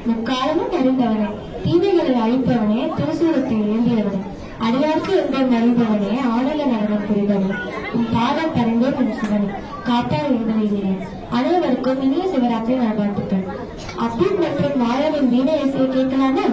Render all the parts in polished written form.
முக்காலமும் அறிந்தவனே, தீமைகளை அழிப்பவனே, திருசூலத்தை ஏந்தியவனே, அடியாருக்கு என்பதை அறிந்தவனே, ஆனல நடனம் புரிபவனே, உன் பாதம் பறிந்தோர் உன் சிவனே, காப்பால் இருந்தவனே. அனைவருக்கும் இனிய சிவராத்திரி நல்வாழ்த்துக்கள். அப்துல் மற்றும் மாயாவின் வீணை இசையை கேட்கலாமா?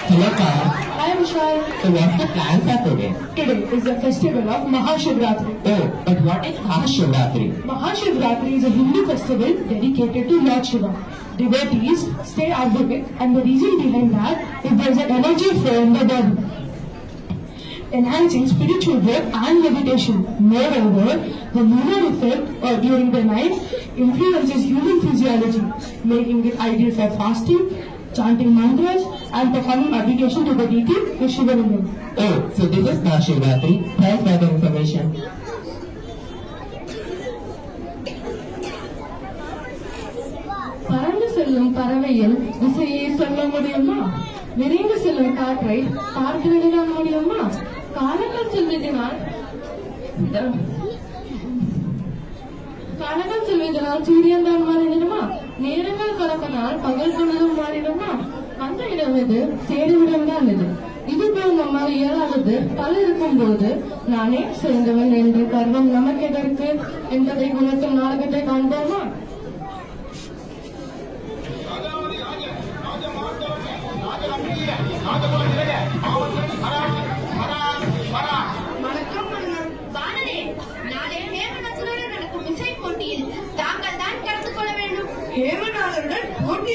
Hello, Kar. Hi, Vishal. So what's the plan for today? Today is the festival of Mahashivratri. Oh, but what is Mahashivratri? Mahashivratri is a Hindu festival dedicated to Lord Shiva. Devotees stay out of it, and the reason behind that is there is an energy flow in the body, enhancing spiritual growth and meditation. Moreover, the lunar effect during the night influences human physiology, making it ideal for fasting, chanting mantras, and performing abdication to the deity with Shivalingam. Oh, so this is Mahashivratri. Thanks for the information. பறந்து செல்லும் பறவையில் விசையை சொல்ல முடியுமா? விரைந்து செல்லும் காற்றை பார்த்து விட முடியுமா? காலங்கள் செல்வதனால் சூரியன் தான் மாறிடுமா? நேரங்கள் கடப்பனால் பகல் பொழுதும் மாறிடுமா? அந்த இடம் இது சேருவிடம் தான் இது. இதுபோல் நம்மால் இயலாதது பல இருக்கும் போது நானே சிறந்தவன் என்று கர்வம் நமக்கு எதற்கு என்பதை உணர்த்தும் நாடகத்தை காண்போமா? வணக்கம் வானரே, நாளை நேரத்துடன் நடக்கும் இசை போட்டியில்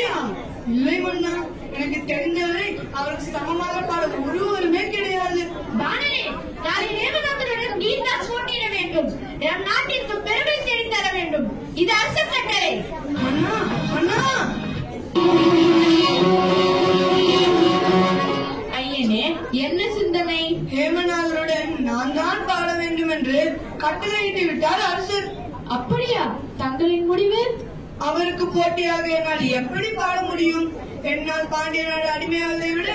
அப்படியா? இல்லை மன்னா, எனக்கு தெரிந்தவரை அவருக்கு சமமாக பாட ஒருவருமே கிடையாது. பானே, நாளை ஹேமநாதனுடன் நீர் தான் போட்டியிட வேண்டும். நம் நாட்டிற்கு பெருமை தேடித் தர வேண்டும். இது அரசு கட்டளை. அண்ணா அண்ணா, ஐயனே, என்ன சிந்தனை? ஹேமநாதருடன் நான் தான் பாட வேண்டும் என்று கட்டளையிட்டு விட்டார் அரசர். அப்படியா? தங்களின் முடிவு? அவருக்கு போட்டியாக என்னால் எப்படி பாட முடியும்? என்னால் பாண்டிய நாடு அடிமையாவதை விட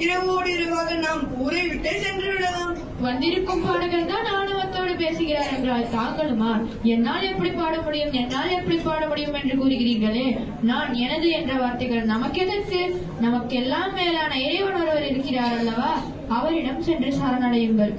இரவோடு இரவாக நாம் ஊரை விட்டே சென்று விடலாம். வந்திருக்கும் பாடகர் தான் ஆணவத்தோடு பேசுகிறார் என்றால் தாங்களுமா என்னால் எப்படி பாட முடியும், என்னால் எப்படி பாட முடியும் என்று கூறுகிறீர்களே? நான் எனது என்ற வார்த்தைகள் நமக்கு எதற்கு? நமக்கெல்லாம் மேலான இறைவன் ஒருவர் இருக்கிறார் அல்லவா? அவரிடம் சென்று சரணடையுங்கள்.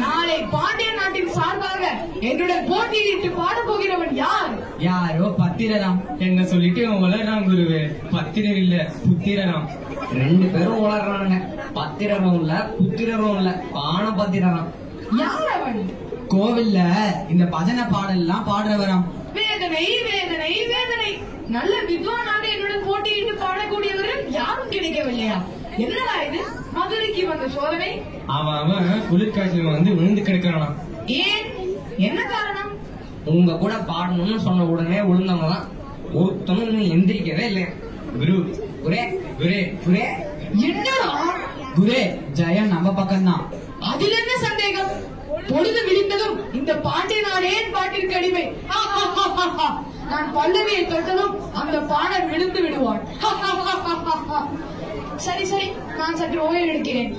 நாளை பாண்டிய நாட்டின் சார்பாக என்னுடன் போட்டியிட்டு பாட போகிறவன் யார்? யாரோ பத்திரராம் என்ன சொல்லிட்டு வளர்றான் குருவே. பத்திரர் இல்ல, புத்திரராம். 2 பேரும் வளர்றானுங்க. பத்திரரும் இல்ல, புத்திரரும் இல்ல, பான பத்திரராம். யார் அவன்? கோவில்ல இந்த பஜனை பாடல்லாம் பாடுறவராம். வேதனை வேதனை வேதனை. நல்ல வித்வானாக என்னுடன் போட்டியிட்டு பாடக்கூடியவர்கள் யாரும் கிடைக்கவில்லையா? என்னடா இது, மதுரைக்கு வந்த சோதனை? அவன் குளிர்காய்ச்சல் வந்து விழுந்து கிடக்கிறானாம். ஏன், என்ன காரணம்? உங்க கூட பாடணும்னு சொன்ன உடனே விழுந்தவங்கலாம் ஒருத்தனும் எந்திரிக்கவே இல்லையா. குரு குரே குரே குரே. என்னடா? குரே, ஜெயம் நம்ம பக்கம்தான். அதில் என்ன சந்தேகம்? பொழுது விழிந்ததும் இந்த பாண்டிய நாடேன் பாட்டிற்கு அடிமை. நான் பல்லவியை தொட்டதும் அந்த பாடல் விழுந்து விடுவான். சரி சரி, நான் சற்று ஓய்வு எடுக்கிறேன்.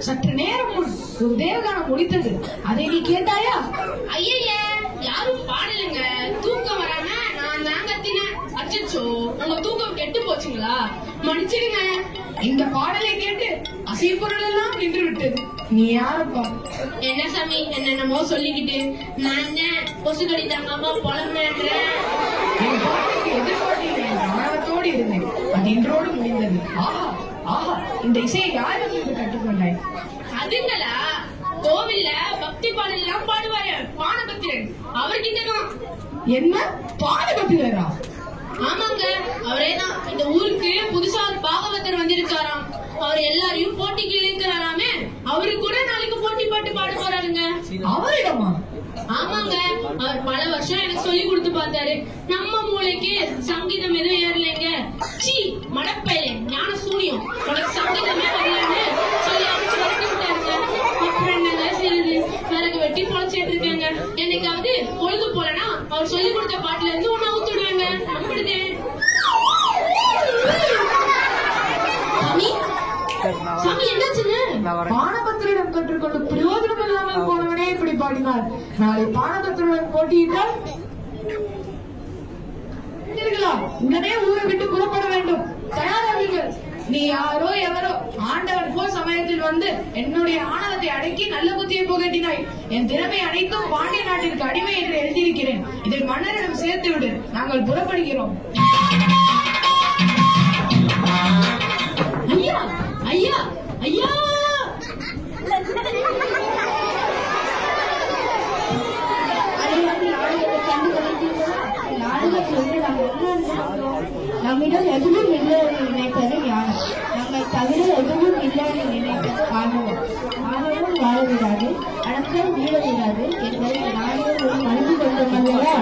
சற்று நேரம் முன் ஒரு தேவகானம் முடித்தது. அதை நீ கேட்டாயா? ஐய, யாரும் பாடலுங்க. தூக்கம் வராம நான் தான் கத்தினேன். அச்சோ, உங்க தூக்கம் கெட்டு போச்சுங்களா? மன்னிச்சிடுங்க. இந்த பாடலை கேட்டு அசைப்பொருள் எல்லாம் நின்று விட்டது. நீ யாருப்பா? என்ன சாமி என்னென்னமோ சொல்லிக்கிட்டு நான் என்ன கொசு கடி தாங்காம புலம்புறேன். என் பாட்டுக்கு எதிர்பார்த்து ஆணவத்தோடு இருந்தேன். அது இன்றோடு முடிந்தது. ஆஹா ஆஹா, இந்த இசையை யாரிடமிருந்து கற்றுக்கொண்டாய்? அதுங்களா, கோவில்ல பக்தி பாடல் எல்லாம் பாடுவாரு பானபத்திரன், அவர்கிட்டதான். என்ன பாடபத்திரரா? ஆமாங்க, அவரேதான். இந்த ஊருக்கு புதுசா ஒரு பாகவதர் வந்திருக்காராம். அவர் எல்லாரையும் போட்டிக்கு இழுக்கிறாராமே. அவரு கூட நாளைக்கு போட்டி பாட்டு பாட போறாருங்க. அவரிடமா? ஆமாங்க, அவர் பல வருஷம் எனக்கு சொல்லி கொடுத்து பார்த்தாரு. நம்ம மூளைக்கு சங்கீதம் எதுவும் ஏறலைங்க. சி மடப்பையில ஞான சூனியம், உனக்கு சங்கீதமே வரலன்னு சொல்லி அடிச்சு வளர்த்து விட்டாருங்க. அப்புறம் என்னங்க செய்யுது, விறகு வெட்டி பொழைச்சிட்டு இருக்கேங்க. என்னைக்காவது பொழுது போலனா அவர் சொல்லி கொடுத்த பாட்டுல இருந்து ஒண்ணு அவுத்துடுவேங்க. நம்பிடுதே. சாமி சாமி, என்னாச்சுன்னு? பானபத்திரிடம் கற்றுக்கொண்டு பிரயோஜனம் இல்லாமல் போனவனே இப்படி பாடினார். நாளை பானபத்திரிடம் போட்டியிட்டால் உடனே ஊரை விட்டு புறப்பட வேண்டும். தயாராவீர்கள். நீ யாரோ எவரோ ஆண்டவன் போல் சமயத்தில் வந்து என்னுடைய ஆணவத்தை அடக்கி நல்ல புத்தியை புகட்டினாய். என் திறமை அனைத்தும் பாண்டிய நாட்டிற்கு அடிமை என்று எழுதியிருக்கிறேன். இதை மன்னரிடம் சேர்த்து விடு. நாங்கள் புறப்படுகிறோம். ஐயா ஐயா ஐயா, சொல்லி நாம் என்ன நினைக்கிறோம்? நம்மிடம் எதுவும் இல்லை என்று நினைப்பது ஞானம். நம்மை தவிர எதுவும் இல்லை என்று நினைப்பது ஆணவம். ஆணவம் வாழ விடாது, அடக்கம் வீழ விடாது என்பதை நானே ஒரு அறிந்து கொண்டோம் அல்லவா?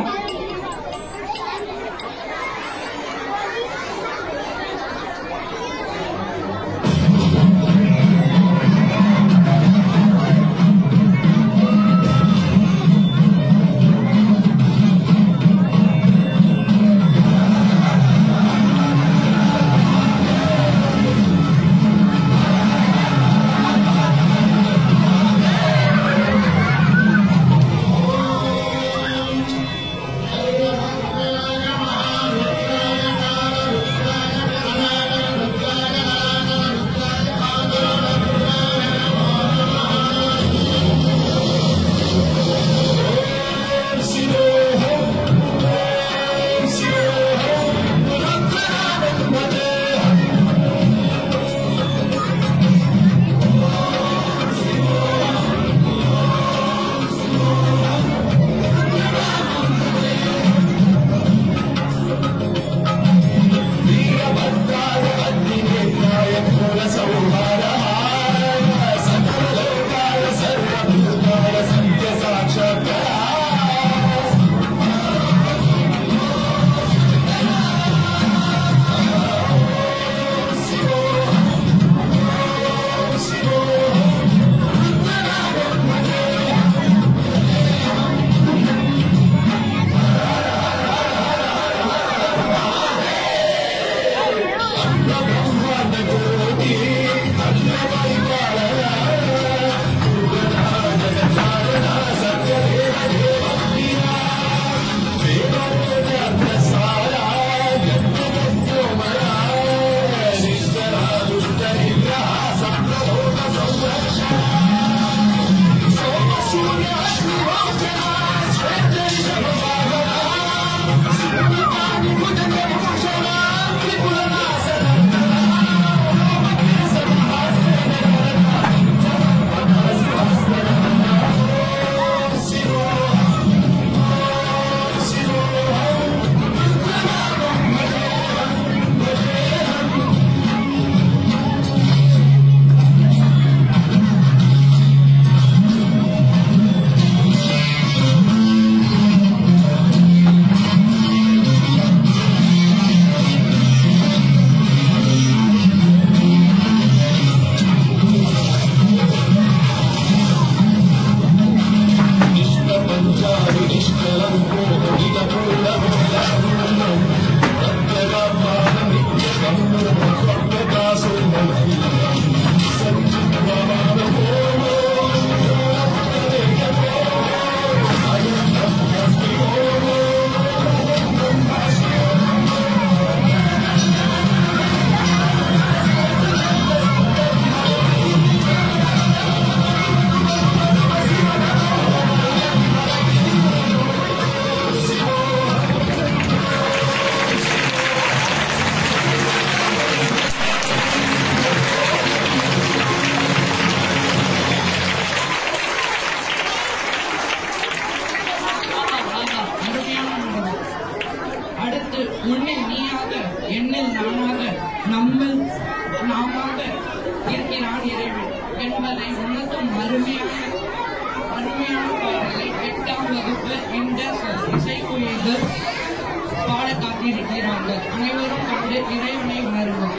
அனைவரும் கண்டு இறைவனை உணர்வோம்.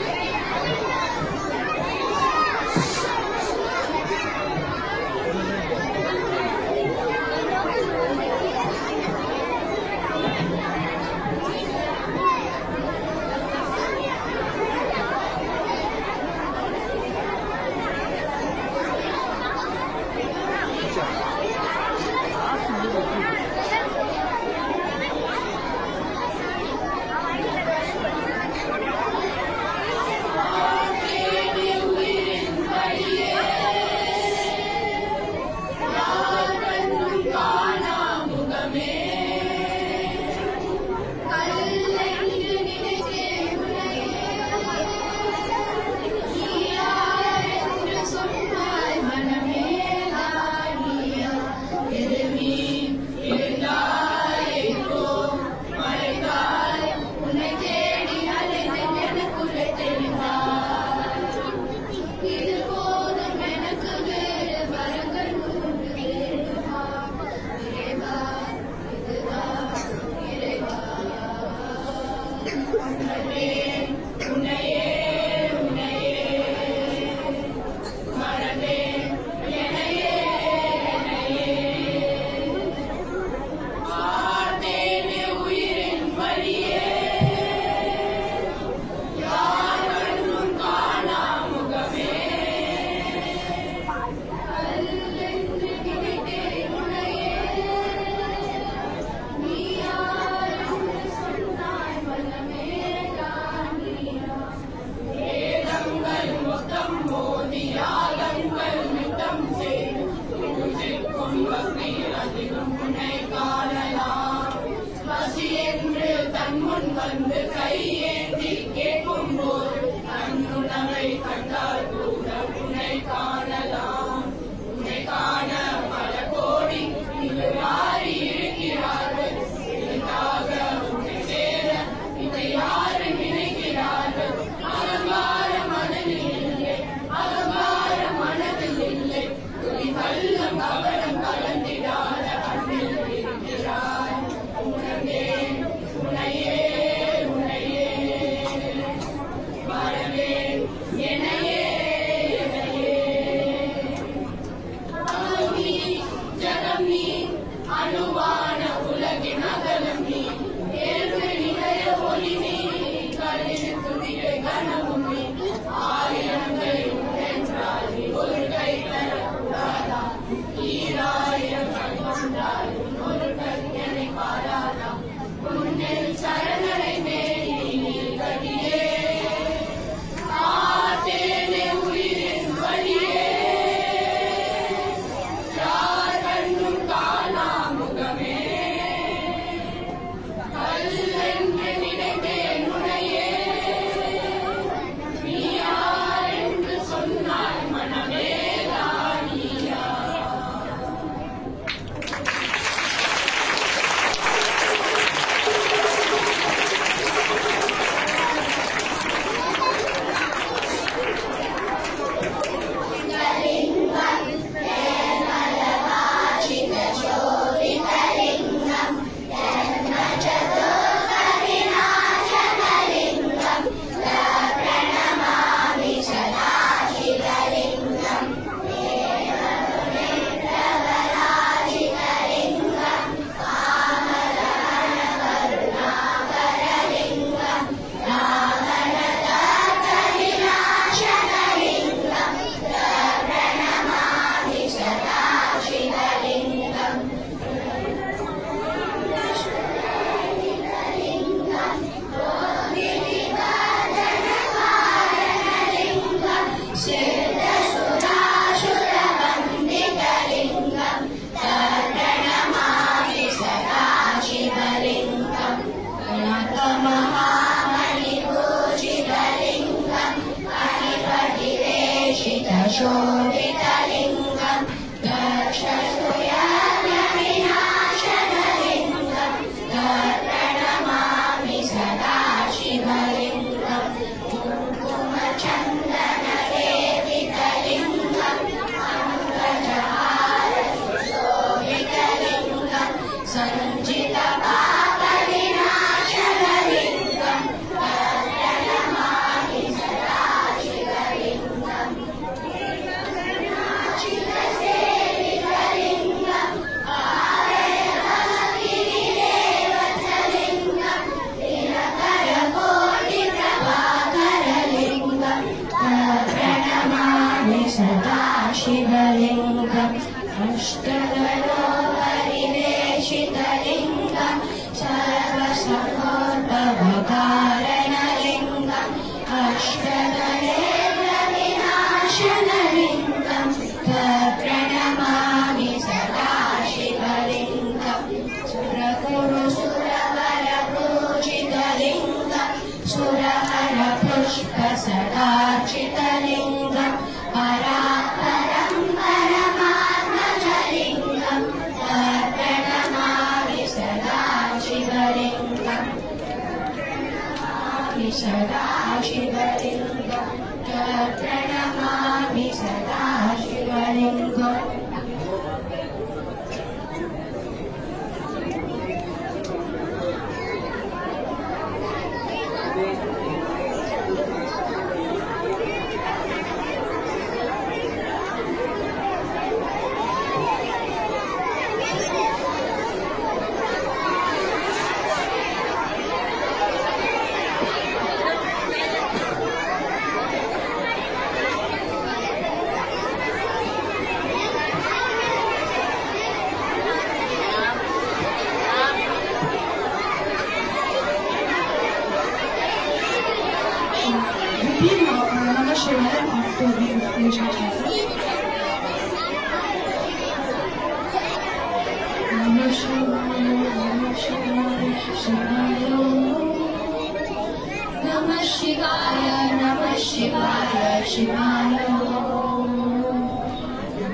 Namah Shivaya after the invocation chapter. Namah Shivaya, Namah Shivaya, Shivaya Om. Namah Shivaya, Namah Shivaya, Shivaya Om.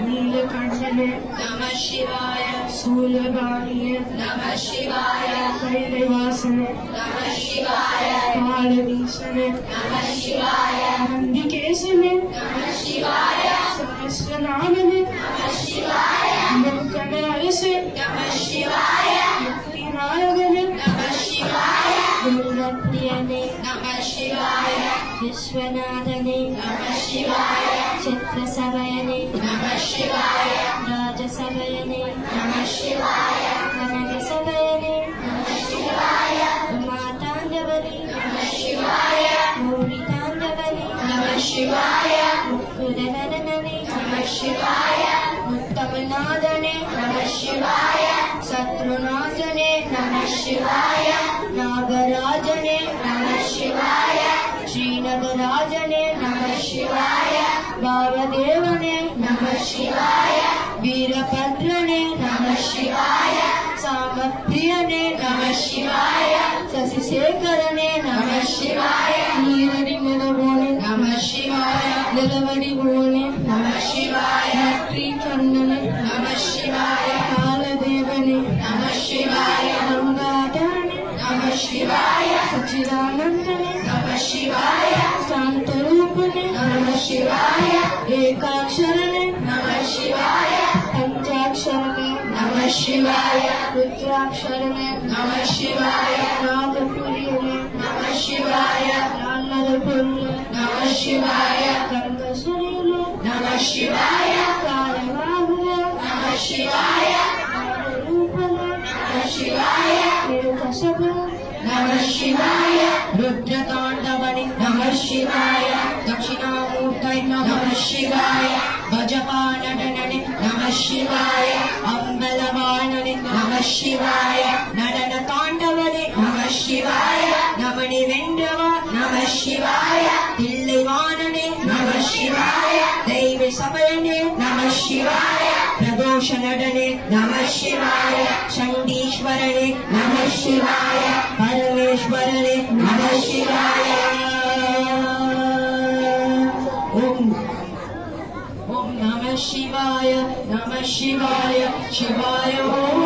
Neelakantane, Namah Shivaya, Sulabaniye, Namah Shivaya, Kailivasane, Namah Shivaya, Kaladisane, Namah Shivaya, Nandikesane, Namah Shivaya, Sahasranamane, Namah Shivaya, Mukkanarase, Namah Shivaya, Muktinayagane, Namah Shivaya, Durgapriyane, Namah Shivaya, Vishwanathane, Namah Shivaya, Chitrasabayane, Namah Shivaya, Rajasabayane, Namah Shivaya, Kanagasabayane, Namah Shivaya, Umatandavali, Namah Shivaya, Mauritandavali, Namah Shivaya, Mukkudananane, Namah Shivaya, Muttamanadane, Namah Shivaya, Satrunasane, Namah Shivaya, Nagarajane, Namah Shivaya, Srinagarajane, Namah Shivaya, Bhavadevane, Namah Shivaya, Veerapadrane, Namah Shivaya, Samapriyane, Namah Shivaya, Sasisekarane, Namah Shivaya, Neeradi Nilavone, Namah Shivaya, Nilavadi Vone, Namah Shivaya, Trikannane, Namah Shivaya, Kaladevane, Namah Shivaya, Gangadharane, Namah Shivaya, Sachidanandane, Namah Shivaya, Santarupane, Namah Shivaya, Ekaksharane, Namah Shivaya, Panchaksharane, Namah Shivaya, Rudraksharane, Namah Shivaya, Nagapuriyane, Namah Shivaya, Nanadapurne, Namah Shivaya, Gangasarine, Namah Shivaya, Kalavahane, Namah Shivaya, Nagarupane, Namah Shivaya, Nirukasabane, Namah Shivaya, Rudratandavane, Namah Shivaya, Dakshinamurtai, Namah Shivaya, Vajapanadane, Namah Shivaya, Ambalavanane, Namah Shivaya, Nadanatandavane, Namah Shivaya, Namani Vendava, Namah Shivaya, Tillivanane, Namah Shivaya, Devi Sabayane, Namah Shivaya, Pradoshanadane, Namah Shivaya, Shandishwarane, Namah Shivaya, Parameshwarane, Namah Shivaya. Om Namah Shivaya, Namah Shivaya, Shivaya Om.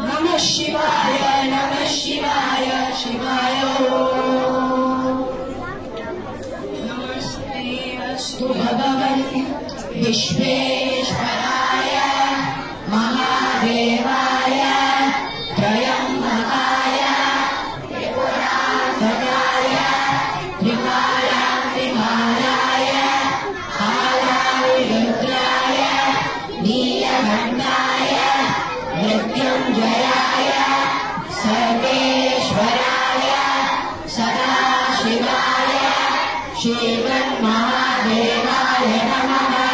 Namah Shivaya, Namah Shivaya, Shivaya Om. Namaste Astu Bhagavan Vishveshwaraya Mahadevaya Trayambakaya Tripurandakaya Trikalantimaraya Alavirudraya Neelakantaya Mrityunjayaya Sarveshwaraya Sadashivaya Shivan Mahadevaya Namaha.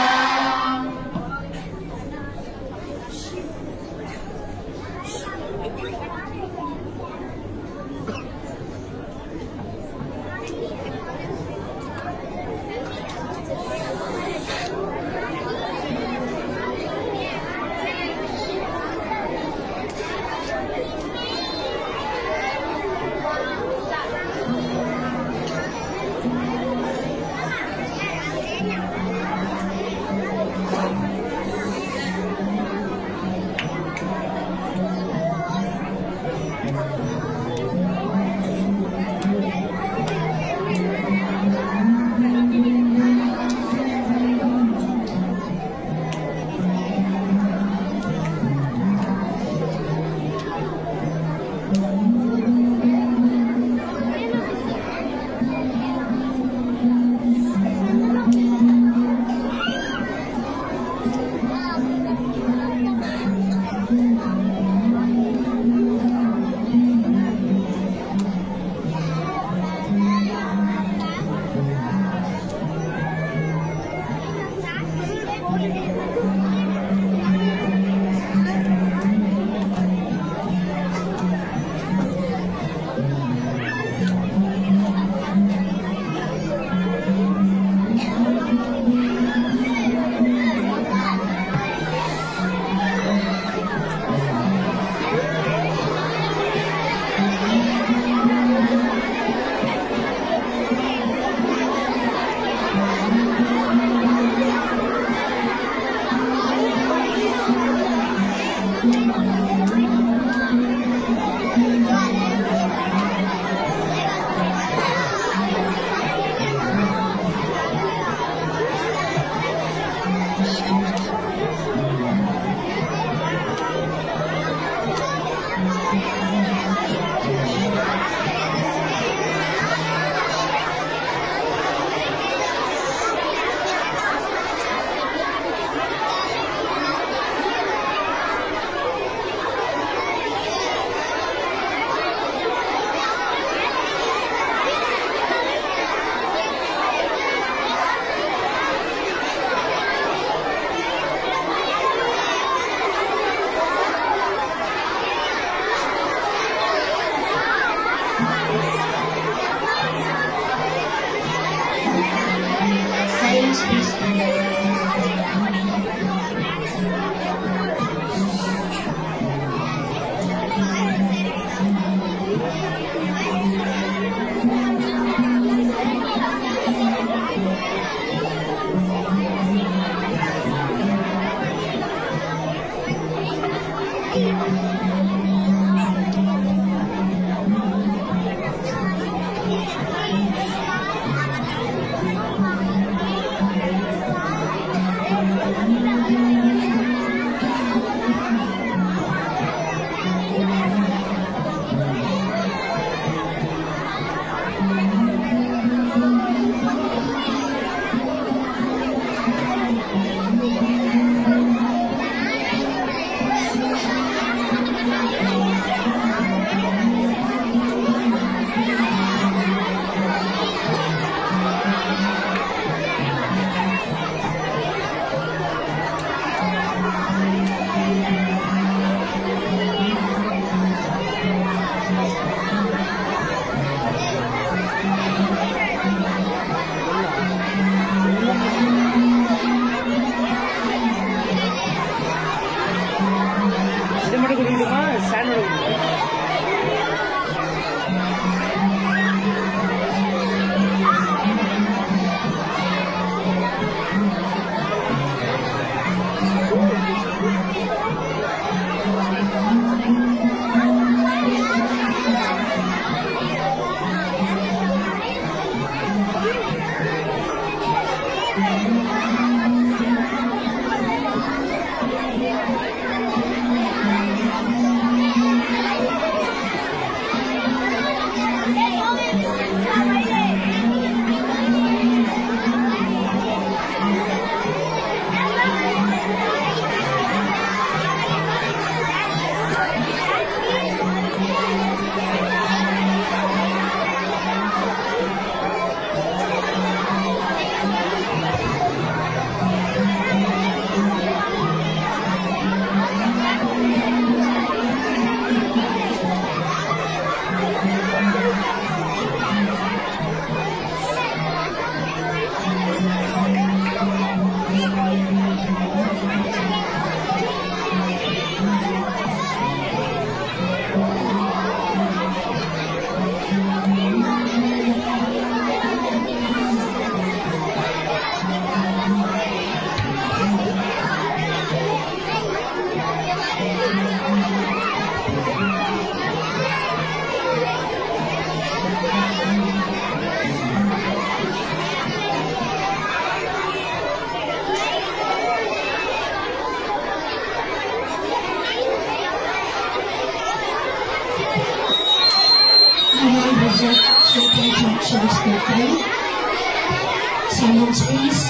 Silence, please.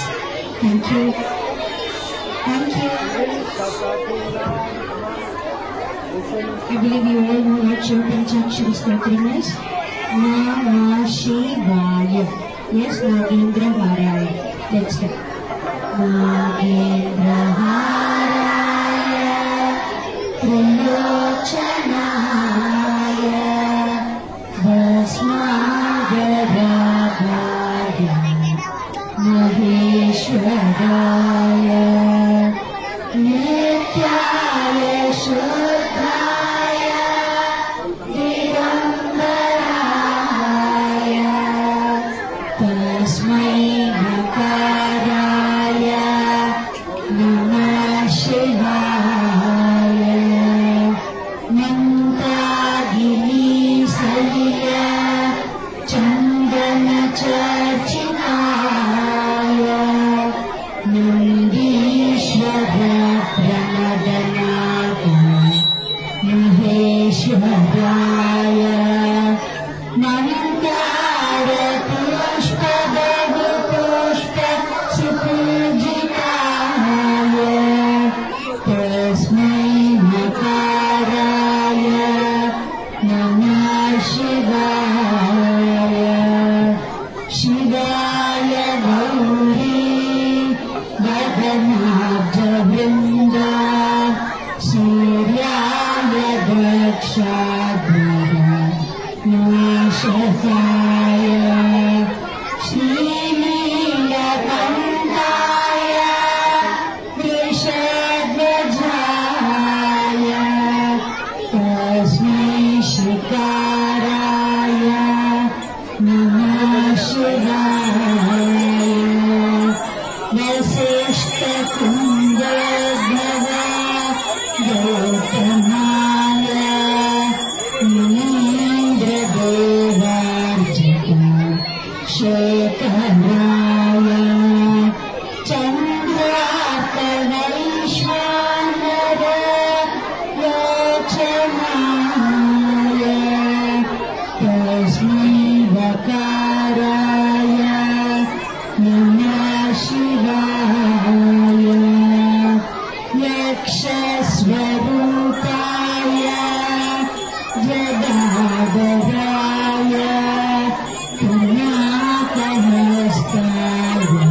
Thank you. Thank you. I believe you all know what Shiva Panchakshara Stotram is. Namah Shivaya. Yes, Nagendra Haraya. Let's go. Nagendra Haraya. Trilochanaya. Bhasmagaragaya. Maheshwaraya. Nityaya Shuddhaya. Digambaraya. Tasmai Nakaraya. Namah Shivaya. Mantagini Salya. Chandana Charchitaya. Nandishvara Pranadanaga. Maheshwaraya. Mandara Pushpa Bahu Pushpa Supujitaya. Tasmai Nakaraya. Namah Shivaya. Shivaya Gauri Bhaganabja Vrinda. Suryaya Dakshadhara Nishasaya. Shrilakantaya Vrishadvajaya. Tasmai Shikaraya. Namah Shivaya. Vasishta Kundadhara Gautamaya. Indra Devarjita Shekaraya. Chandrakarishwanara Yachanaya. Tasmai Vakaraya. Namah Shivaya. Yakshasvarupaya. Jadadaraya. Punakahastaya.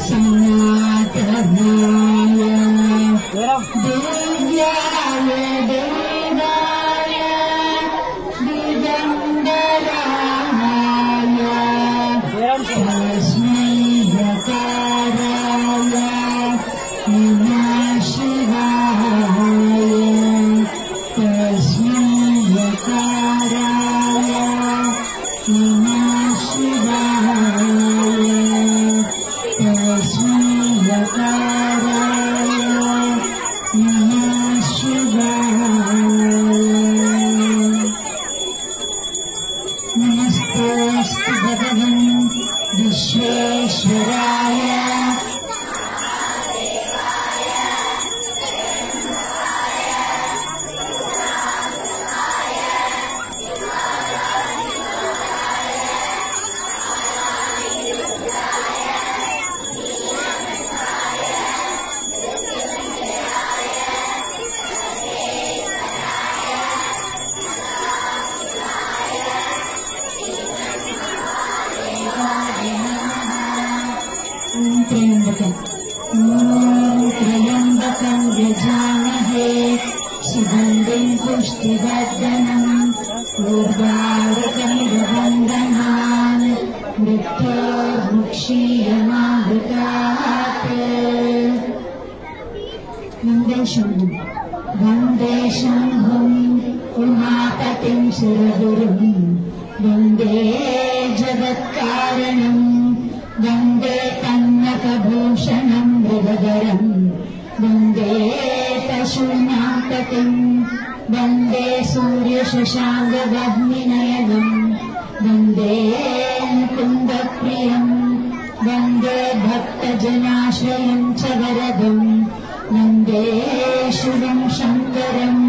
Sanatanaya. Divyaya Devaya. Digambaraya. Tasmai Vakaraya. Namah Shivaya. Tasmai Vakaraya. Namah Shivaya. Tasmai Vakaraya. Namah Shivaya. Namaste Bhagavan Vishveshwaraya. त्र्यम्बकं यजामहे सुगन्धिं पुष्टिवर्धनम् उर्वारुकमिव मृत्योर्मुक्षीयमामृतात्। वन्दे शम्भुम् उमापतिं सुरगुरुम् वन्दे जगत्कारणम् वन्दे कन्नकभूषणम् मृगधरम् वन्दे पशूनां वन्दे सूर्यशशाङ्कवह्निनयनम् वन्दे मुकुन्दप्रियम् वन्दे भक्तजनाश्रयम् च वरदम् वन्दे शिवम् शङ्करम्।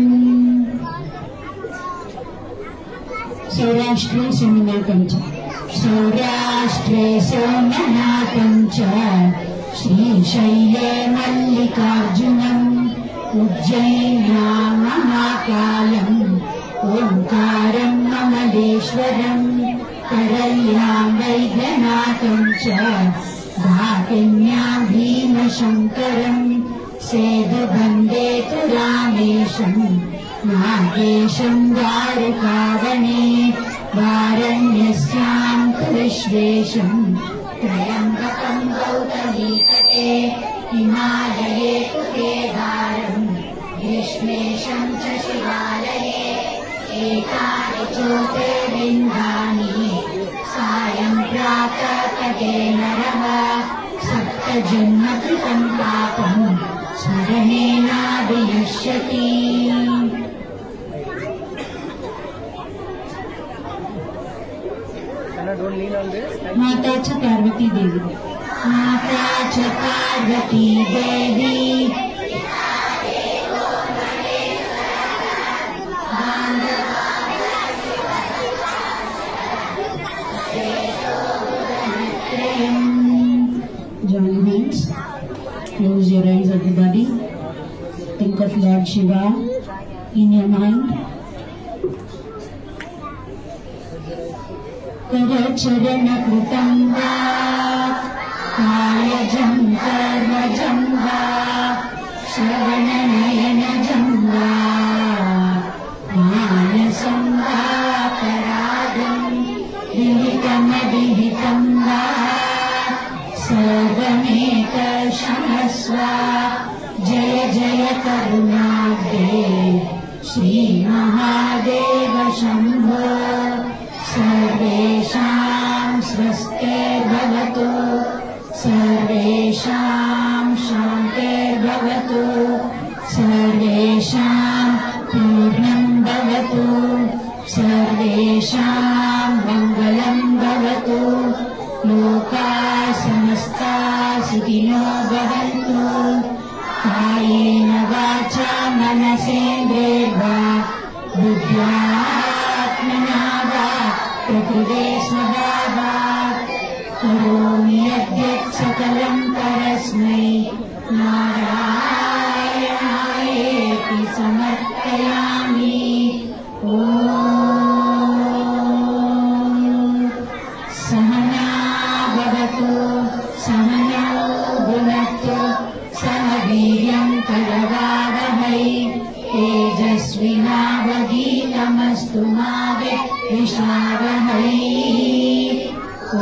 सौराष्ट्रे सोमनाथं च सौराष्ट्रे सोमनाथं च श्रीशैले मल्लिकार्जुनम् उज्जयिन्यां महाकालम् ओंकारं ममलेश्वरम् करल्यां वैद्यनाथं च भाकिन्यां भीमशङ्करम् सेतुबन्धे तु रामेशम् नागेशं द्वारकावने वारण्यस्यां तु विश्वेशम् त्र्यम्बकं गौतमीतटे हिमालये तु केदारम् ग्रीष्मेशं च शिवालये एतानि ज्योतिर्लिङ्गानि सायं प्रातः तटे नरः सप्तजन्मकृतं पापं स्मरणेनाभिनश्यति। माता च पार्वती देवी माता च पार्वती देवी Join hands. Close your eyes, everybody. Think of Lord Shiva in your mind. करचरण कृतं वा कायजं कर्मजं वा श्रवणनयनजं वा मानसं वा परागं विहितमविहितं वा सर्वमेतत्क्षमस्व। जय जय करुणाब्धे श्रीमहादेव शम्भो। सर्वेषां स्वस्तिर्भवतु सर्वेषां शान्तिर्भवतु सर्वेषां पूर्णं भवतु सर्वेषां मङ्गलं भवतु। लोकाः समस्ताः सुखिनो भवन्तु। कायेन वाचा मनसेन्द्रियैर्वा बुद्ध्यात्मना वा प्रकृते स्वभावात् करोमि यद्यत् सकलं परस्मै नारायणायेति समर्पयामि। ॐ सहना भवतु सहनौ भुनक्तु सह वीर्यं करवावहै तेजस्विनावधीतमस्तु मा विद्विषावहै। ॐ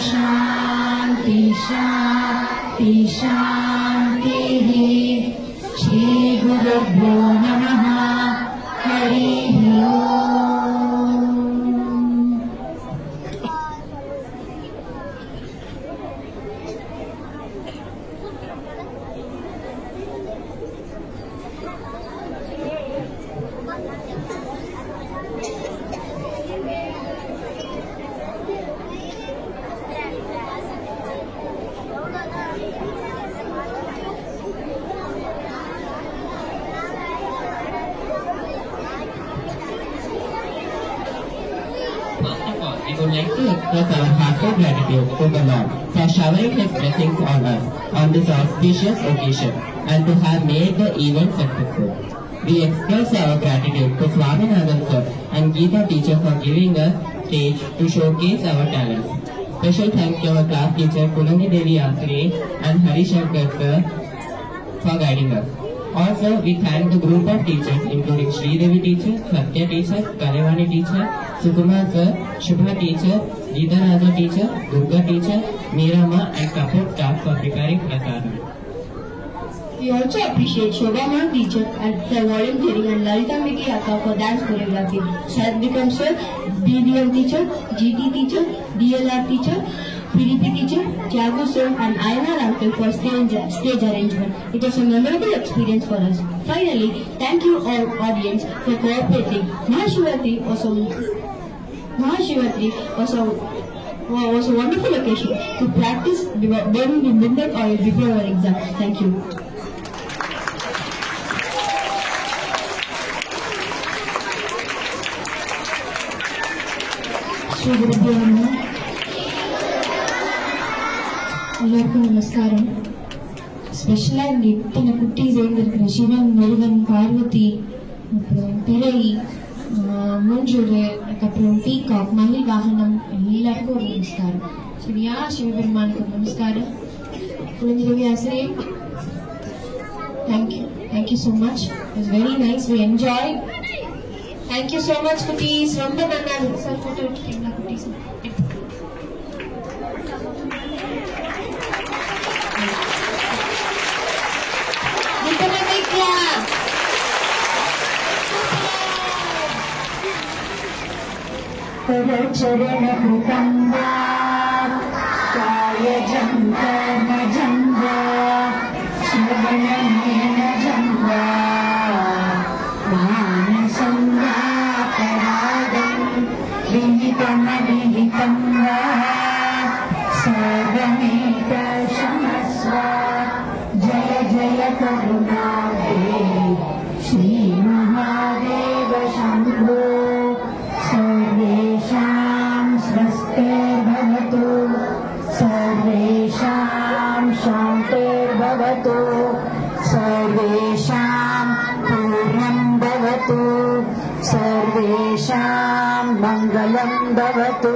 शान्ति शान्ति शान्तिः। श्रीगुरुभ्यो नमः। हरिः ओम्। We would like to express our heartfelt gratitude to the Lord for showering His blessings on us on this auspicious occasion and to have made the event successful. We express our gratitude to Swaminathan Sir and Geeta teacher for giving us stage to showcase our talents. Special thanks to our class teacher Pulangi Devi Asri and Harishankar Sir for guiding us. Also, we thank the group of teachers including Sri Devi teacher, Satya teacher, Kalevani teacher, Sukumar sir, Shubha teacher, Geeta Raja teacher, Durga teacher, Meerama and support staff for preparing prasadam. We also appreciate Shobha Ma'am teacher and for volunteering and Lalita Miki Akka for dance choreography. Shad Bikram sir, BDM teacher, GT teacher, DLR teacher, PDP teacher, Jago sir and INR uncle for stage arrangement. It was a memorable experience for us. Finally, thank you all audience for cooperating. Mahashivatri was a wonderful occasion to practice burning the midnight oil before our exam. Thank you. Shri ಗುರುಭ್ಯೋ ನಮಃ. எல்லாருக்கும் நமஸ்காரம். ஸ்பெஷலா இந்த இத்தனை குட்டி சேர்ந்திருக்கிற சிவன், முருகன், பார்வதி, அப்புறம் பிறை, மூஞ்சூறு, அதுக்கப்புறம் பீகாக், மயில் வாகனம் எல்லாருக்கும் ஒரு நமஸ்காரம். சரியா? சிவபெருமானுக்கு ஒரு நமஸ்காரம். குழந்தை ஆசிரியர், thank you so much. It was very nice. We enjoyed. Thank you so much, குட்டீஸ். ரொம்ப நல்லா இருக்கு சார். போட்டோ எடுத்துட்டீங்களா குட்டீஸ்? चरणकृतं वा कायजं कर्मजं वा श्रवणमेन जं वा मानसं वा परागं विहितमविहितं वा सर्वमेतत्क्षमस्व। जय जय करुणाब्धे श्रीमहादेव शम्भो। सर्वेषां स्वस्तिर्भवतु, सर्वेषां शान्तिर्भवतु, सर्वेषां पूर्णं भवतु, सर्वेषां मङ्गलं भवतु।